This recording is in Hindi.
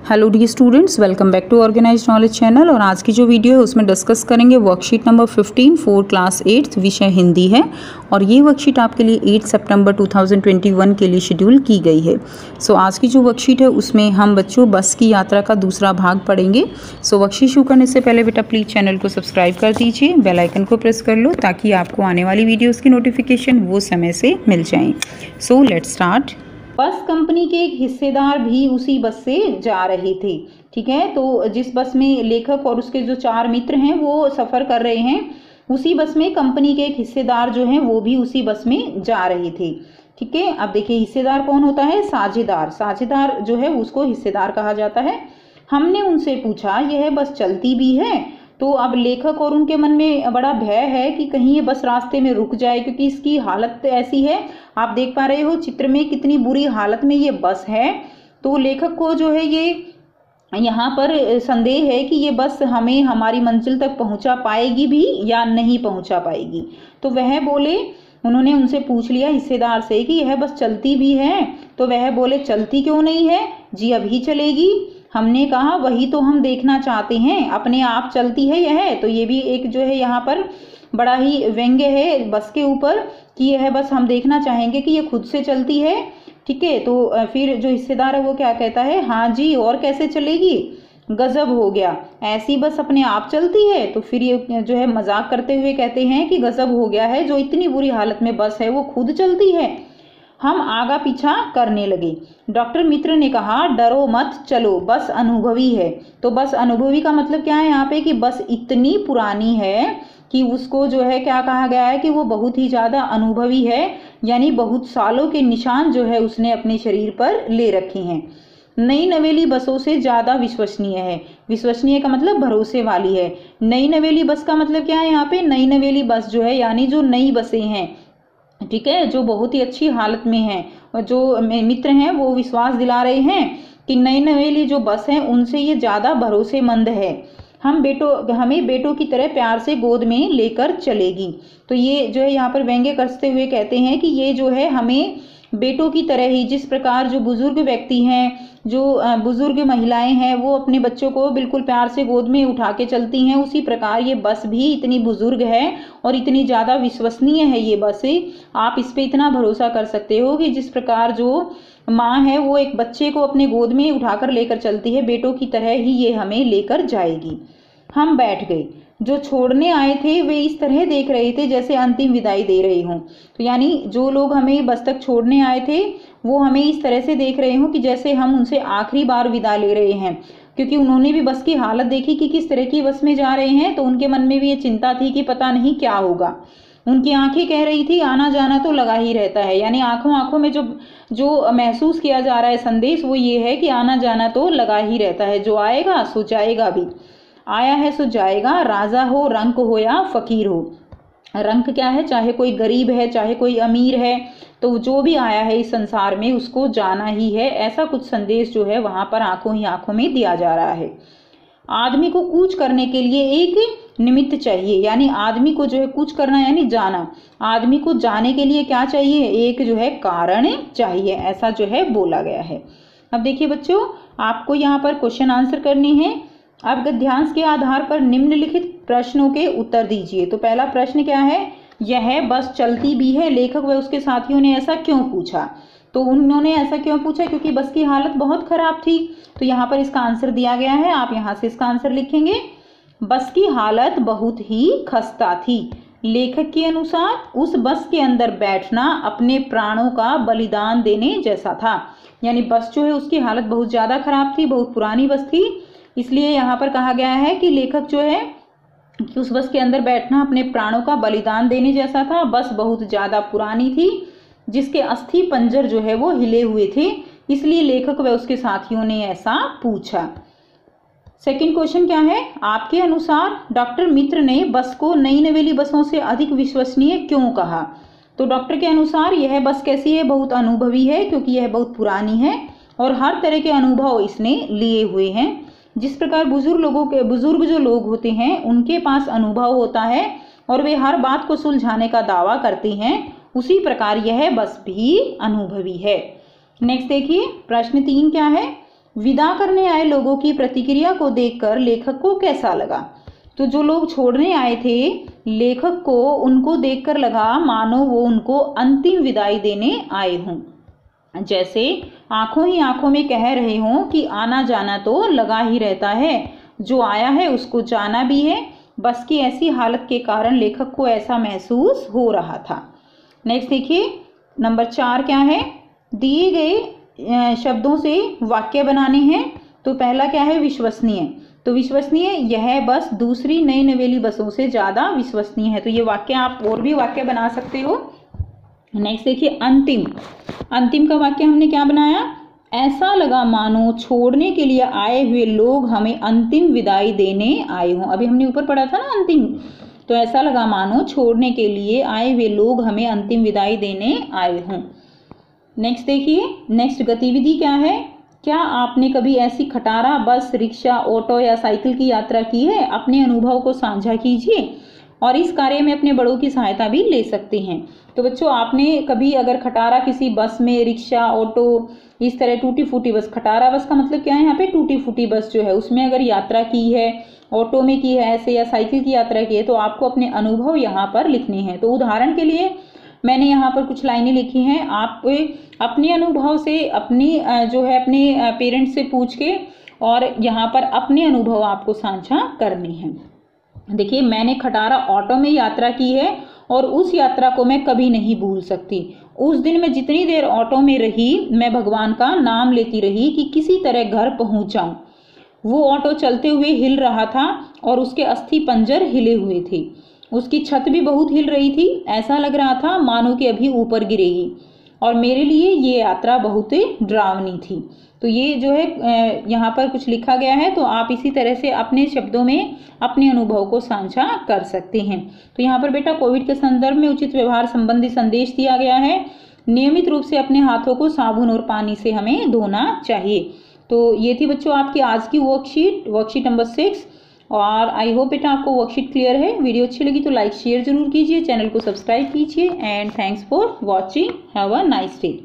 Hello the students, welcome back to organized knowledge channel. और आज की जो वीडियो है उसमें डिस्कस करेंगे वर्कशीट नंबर 15 फॉर क्लास 8 विषय हिंदी है। और ये वर्कशीट आपके लिए 8 सितंबर 2021 के लिए शेड्यूल की गई है। सो आज की जो वर्कशीट है उसमें हम बच्चों बस की यात्रा का दूसरा भाग पढ़ेंगे। सो वर्कशीट शुरू करने से पहले बेटा प्लीज़ चैनल को सब्सक्राइब कर दीजिए, बेल आइकन को प्रेस कर लो ताकि आपको आने वाली वीडियोज़ की नोटिफिकेशन वो समय से मिल जाएँ। So let's start. बस कंपनी के एक हिस्सेदार भी उसी बस से जा रहे थे। ठीक है, तो जिस बस में लेखक और उसके जो 4 मित्र हैं वो सफ़र कर रहे हैं, उसी बस में कंपनी के एक हिस्सेदार जो हैं वो भी उसी बस में जा रहे थे। ठीक है, अब देखिए हिस्सेदार कौन होता है? साझेदार। साझेदार जो है उसको हिस्सेदार कहा जाता है। हमने उनसे पूछा यह बस चलती भी है? तो अब लेखक और उनके मन में बड़ा भय है कि कहीं ये बस रास्ते में रुक जाए, क्योंकि इसकी हालत ऐसी है। आप देख पा रहे हो चित्र में कितनी बुरी हालत में ये बस है। तो लेखक को जो है ये यहाँ पर संदेह है कि ये बस हमें हमारी मंजिल तक पहुँचा पाएगी भी या नहीं पहुँचा पाएगी। तो वह बोले, उन्होंने उनसे पूछ लिया हिस्सेदार से कि यह बस चलती भी है? तो वह बोले चलती क्यों नहीं है जी, अभी चलेगी। हमने कहा वही तो हम देखना चाहते हैं, अपने आप चलती है यह? तो ये भी एक जो है यहाँ पर बड़ा ही व्यंग्य है बस के ऊपर कि यह बस हम देखना चाहेंगे कि ये खुद से चलती है। ठीक है, तो फिर जो हिस्सेदार है वो क्या कहता है? हाँ जी, और कैसे चलेगी? गजब हो गया, ऐसी बस अपने आप चलती है? तो फिर ये जो है मजाक करते हुए कहते हैं कि गजब हो गया है, जो इतनी बुरी हालत में बस है वो खुद चलती है। हम आगा पीछा करने लगे। डॉक्टर मित्र ने कहा डरो मत, चलो, बस अनुभवी है। तो बस अनुभवी का मतलब क्या है यहाँ पे? कि बस इतनी पुरानी है कि उसको जो है क्या कहा गया है कि वो बहुत ही ज़्यादा अनुभवी है, यानी बहुत सालों के निशान जो है उसने अपने शरीर पर ले रखे हैं। नई नवेली बसों से ज़्यादा विश्वसनीय है। विश्वसनीय का मतलब भरोसे वाली है। नई नवेली बस का मतलब क्या है यहाँ पे? नई नवेली बस जो है यानी जो नई बसें हैं, ठीक है, जो बहुत ही अच्छी हालत में हैं, और जो मित्र हैं वो विश्वास दिला रहे हैं कि नई नवेली जो बस है उनसे ये ज़्यादा भरोसेमंद है। हमें बेटों की तरह प्यार से गोद में लेकर चलेगी। तो ये जो है यहाँ पर व्यंग्य कसते हुए कहते हैं कि ये जो है हमें बेटों की तरह ही, जिस प्रकार जो बुजुर्ग व्यक्ति हैं, जो बुजुर्ग महिलाएं हैं, वो अपने बच्चों को बिल्कुल प्यार से गोद में उठा के चलती हैं, उसी प्रकार ये बस भी इतनी बुजुर्ग है और इतनी ज़्यादा विश्वसनीय है ये बस। आप इस पे इतना भरोसा कर सकते हो कि जिस प्रकार जो माँ है वो एक बच्चे को अपने गोद में उठाकर लेकर चलती है, बेटों की तरह ही ये हमें लेकर जाएगी। हम बैठ गए। जो छोड़ने आए थे वे इस तरह देख रहे थे जैसे अंतिम विदाई दे रही हूँ। तो यानी जो लोग हमें बस तक छोड़ने आए थे वो हमें इस तरह से देख रहे हों कि जैसे हम उनसे आखिरी बार विदा ले रहे हैं, क्योंकि उन्होंने भी बस की हालत देखी कि किस तरह की बस में जा रहे हैं। तो उनके मन में भी ये चिंता थी कि पता नहीं क्या होगा। उनकी आंखें कह रही थी आना जाना तो लगा ही रहता है, यानी आंखों आंखों में जो महसूस किया जा रहा है संदेश वो ये है कि आना जाना तो लगा ही रहता है, जो आएगा सो जाएगा भी। आया है सो जाएगा, राजा हो, रंक हो या फकीर हो। रंक क्या है? चाहे कोई गरीब है चाहे कोई अमीर है, तो जो भी आया है इस संसार में उसको जाना ही है। ऐसा कुछ संदेश जो है वहां पर आंखों ही आंखों में दिया जा रहा है। आदमी को कूच करने के लिए एक निमित्त चाहिए, यानी आदमी को जो है कूच करना यानी जाना। आदमी को जाने के लिए क्या चाहिए? एक जो है कारण चाहिए, ऐसा जो है बोला गया है। अब देखिए बच्चों, आपको यहाँ पर क्वेश्चन आंसर करने हैं। अब गद्यांश के आधार पर निम्नलिखित प्रश्नों के उत्तर दीजिए। तो पहला प्रश्न क्या है? यह बस चलती भी है? लेखक व उसके साथियों ने ऐसा क्यों पूछा? तो उन्होंने ऐसा क्यों पूछा? क्योंकि बस की हालत बहुत खराब थी। तो यहाँ पर इसका आंसर दिया गया है, आप यहाँ से इसका आंसर लिखेंगे। बस की हालत बहुत ही खस्ता थी। लेखक के अनुसार उस बस के अंदर बैठना अपने प्राणों का बलिदान देने जैसा था। यानी बस जो है उसकी हालत बहुत ज़्यादा खराब थी, बहुत पुरानी बस थी, इसलिए यहाँ पर कहा गया है कि लेखक जो है कि उस बस के अंदर बैठना अपने प्राणों का बलिदान देने जैसा था। बस बहुत ज़्यादा पुरानी थी, जिसके अस्थि पंजर जो है वो हिले हुए थे, इसलिए लेखक व उसके साथियों ने ऐसा पूछा। सेकंड क्वेश्चन क्या है? आपके अनुसार डॉक्टर मित्र ने बस को नई नवेली बसों से अधिक विश्वसनीय क्यों कहा? तो डॉक्टर के अनुसार यह बस कैसी है? बहुत अनुभवी है, क्योंकि यह बहुत पुरानी है और हर तरह के अनुभव इसने लिए हुए हैं। जिस प्रकार बुजुर्ग जो लोग होते हैं उनके पास अनुभव होता है और वे हर बात को सुलझाने का दावा करते हैं, उसी प्रकार यह बस भी अनुभवी है। नेक्स्ट देखिए प्रश्न 3 क्या है? विदा करने आए लोगों की प्रतिक्रिया को देखकर लेखक को कैसा लगा? तो जो लोग छोड़ने आए थे लेखक को, उनको देखकर लगा मानो वो उनको अंतिम विदाई देने आए हों, जैसे आंखों ही आंखों में कह रहे हों कि आना जाना तो लगा ही रहता है, जो आया है उसको जाना भी है। बस की ऐसी हालत के कारण लेखक को ऐसा महसूस हो रहा था। नेक्स्ट देखिए, नंबर 4 क्या है? दिए गए शब्दों से वाक्य बनाने हैं। तो पहला क्या है? विश्वसनीय। तो विश्वसनीय, यह बस दूसरी नई नवेली बसों से ज़्यादा विश्वसनीय है। तो ये वाक्य आप और भी वाक्य बना सकते हो। नेक्स्ट देखिए, अंतिम। अंतिम का वाक्य हमने क्या बनाया? ऐसा लगा मानो छोड़ने के लिए आए हुए लोग हमें अंतिम विदाई देने आए हों। अभी हमने ऊपर पढ़ा था ना अंतिम, तो ऐसा लगा मानो छोड़ने के लिए आए हुए लोग हमें अंतिम विदाई देने आए हों। नेक्स्ट देखिए, नेक्स्ट गतिविधि क्या है? क्या आपने कभी ऐसी खटारा, बस, रिक्शा, ऑटो या साइकिल की यात्रा की है? अपने अनुभव को साझा कीजिए और इस कार्य में अपने बड़ों की सहायता भी ले सकते हैं। तो बच्चों, आपने कभी अगर खटारा किसी बस में, रिक्शा, ऑटो, इस तरह टूटी फूटी बस, खटारा बस का मतलब क्या है यहाँ पे? टूटी फूटी बस जो है उसमें अगर यात्रा की है, ऑटो में की है ऐसे, या साइकिल की यात्रा की है, तो आपको अपने अनुभव यहाँ पर लिखने हैं। तो उदाहरण के लिए मैंने यहाँ पर कुछ लाइनें लिखी हैं। आप अपने अनुभव से, अपनी जो है अपने पेरेंट्स से पूछ के, और यहाँ पर अपने अनुभव आपको साझा करने हैं। देखिए, मैंने खटारा ऑटो में यात्रा की है और उस यात्रा को मैं कभी नहीं भूल सकती। उस दिन मैं जितनी देर ऑटो में रही, मैं भगवान का नाम लेती रही कि किसी तरह घर पहुंच जाऊं। वो ऑटो चलते हुए हिल रहा था और उसके अस्थि पंजर हिले हुए थे। उसकी छत भी बहुत हिल रही थी। ऐसा लग रहा था मानो कि अभी ऊपर गिरेगी, और मेरे लिए ये यात्रा बहुत डरावनी थी। तो ये जो है यहाँ पर कुछ लिखा गया है, तो आप इसी तरह से अपने शब्दों में अपने अनुभव को साझा कर सकते हैं। तो यहाँ पर बेटा कोविड के संदर्भ में उचित व्यवहार संबंधी संदेश दिया गया है। नियमित रूप से अपने हाथों को साबुन और पानी से हमें धोना चाहिए। तो ये थी बच्चों आपकी आज की वर्कशीट नंबर 6। और आई होप बेटा आपको वर्कशीट क्लियर है। वीडियो अच्छी लगी तो लाइक शेयर जरूर कीजिए, चैनल को सब्सक्राइब कीजिए। And thanks for watching. Have a nice day.